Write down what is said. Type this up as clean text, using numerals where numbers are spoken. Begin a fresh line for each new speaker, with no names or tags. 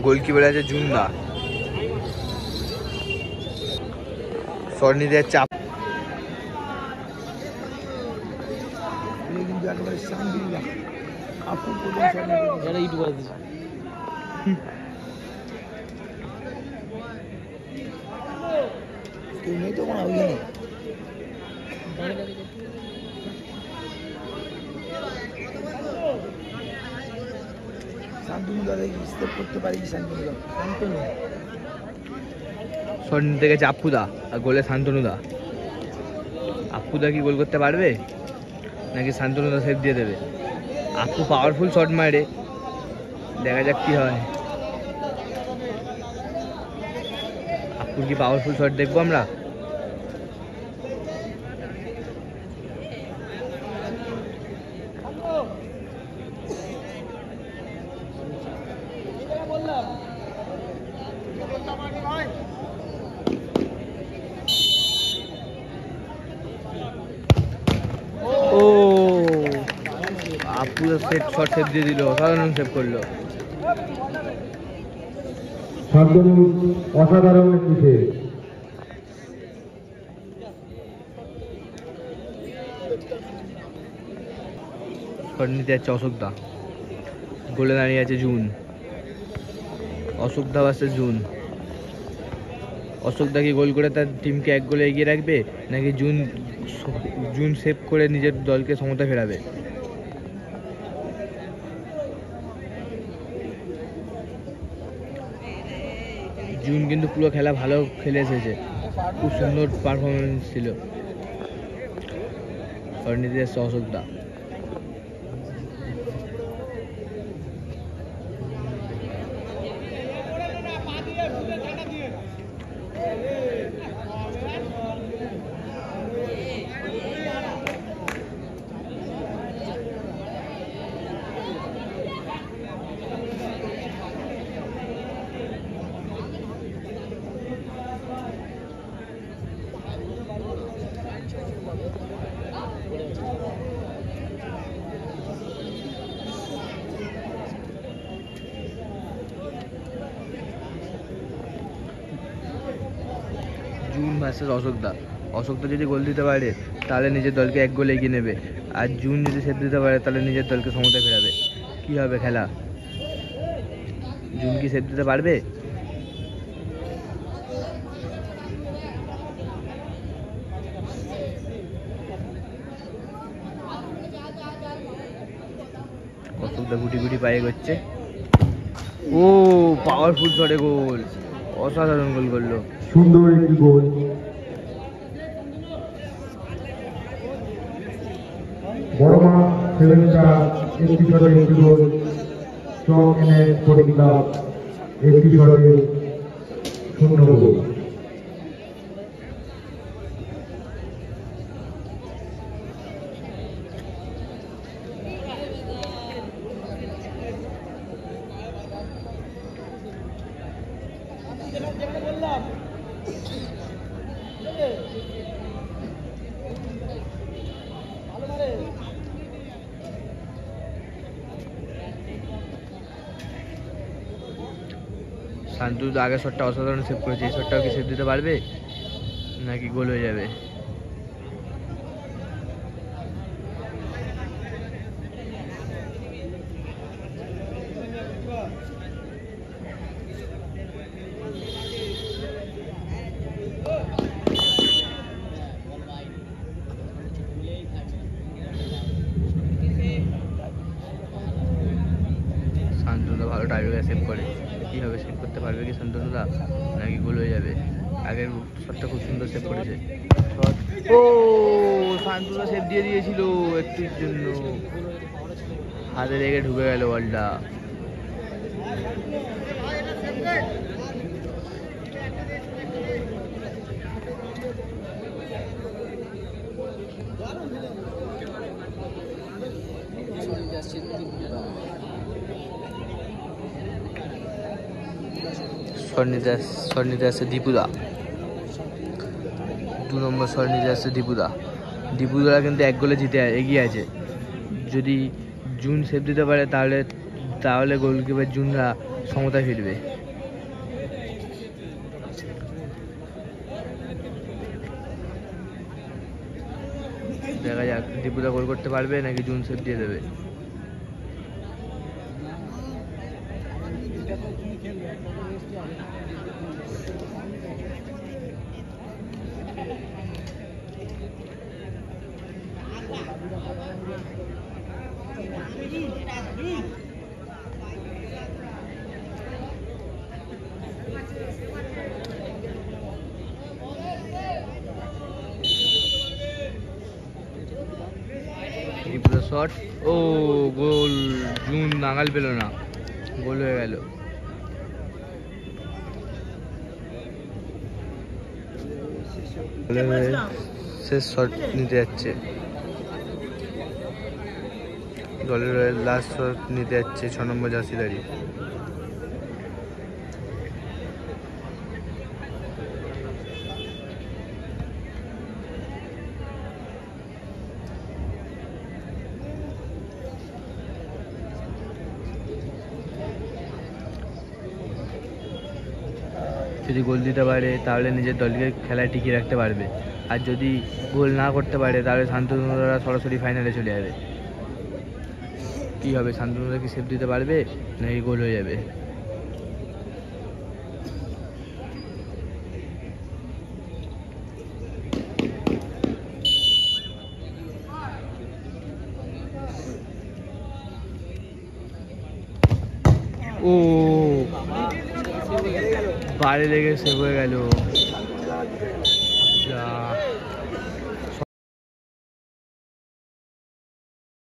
Goalkeeper আছে জুনদা। Shot নিতে চাপ
নেই তো কোনো ওইখানে শান্তনু দাদা স্টেপ করতে পারি শান্তনু দা
শট নিতে গেছে আপ্পুদা আর গোলে শান্তনুদা। আপ্পুদা কি গোল করতে পারবে নাকি শান্তনুদা সেভ দিয়ে দেবে? আপ্পু পাওয়ারফুল শট মারে, দেখা যাক কি হয়। আপ্পুর কি পাওয়ারফুল শট দেখবো আমরা? ও আপু সেট শট সেভ দিয়ে দিল, অসাধারণ সেভ করলো।
অসাধারণ একটি সেভ।
শট নিতে যাচ্ছে অশোকদা, গোলে দাঁড়িয়ে আছে জুন। অশোকদা বাসে জুন। অশোকদা কি গোল করে তার টিমকে এক গোলে এগিয়ে রাখবে নাকি জুন সেভ করে নিজের দলকে সমতা ফেরাবে? জুন কিন্তু পুরো খেলা ভালো খেলে এসেছে, খুব সুন্দর পারফরমেন্স ছিল। শট নিতে যাচ্ছে অশোকদা। June versus অশোকদা। অশোকদা যদি গোল দিতে পারে তাহলে নিজের দলকে এক গোলে এগিয়ে নেবে, আর জুন যদি সেভ দিতে পারে তাহলে নিজের দলকে সমতায় ফেরাবে। কি হবে খেলা? জুন কি সেভ দিতে পারবে? অশোকদা গুটি গুটি পায়ে করছে। ও পাওয়ারফুল শটে গোল, অসাধারণ গোল করলো।
সুন্দর একটি গোল। বড়মা সেভেন স্টার একটি শটে একটি গোল। স্ট্রং এনএস স্পোর্টিং ক্লাব একটি শটে 0 গোল।
শান্তু আগের শটটা অসাধারণ সেভ করেছে, এই শটটাও কি সেভ দিতে পারবে নাকি গোল হয়ে যাবে? শান্তনুদা ভালো টাইব্রেকার সেভ করে, কি হবে সেভ করতে পারবে কি শান্তনুদা নাকি গোল হয়ে যাবে? আগের শটটা খুব সুন্দর সেভ করেছে। ও শান্তনুদা সেভ দিয়ে দিয়েছিল একটুর জন্য, হাতে লেগে ঢুকে গেল বলটা। শট নিতে আসছে দীপুদা, 2 নম্বর শট নিতে আসছে দীপুদা। দীপুদা কিন্তু এক গোলে জিতে এগিয়ে আছে। যদি জুন সেভ দিতে পারে তাহলে তাহলে গোলকিপার জুনরা সমতায় ফিরবে। দেখা যাক দীপুদা গোল করতে পারবে নাকি জুন সেভ দিয়ে দেবে। শট, ও গোল, জুন নাগাল পেল না, গোল হয়ে গেল। শেষ শট নিতে যাচ্ছে, দলের লাস্ট শট নিতে যাচ্ছে 6 নম্বর জার্সিধারী। যদি গোল দিতে পারে তাহলে নিজের দলকে খেলায় টিকিয়ে রাখতে পারবে, আর যদি গোল না করতে পারে তাহলে শান্তনুরা সরাসরি ফাইনালে চলে যাবে। কী হবে, শান্তনুরা কি সেভ দিতে পারবে নাকি গোল হয়ে যাবে? ও বারে লেগে সেভ হয়ে গেল।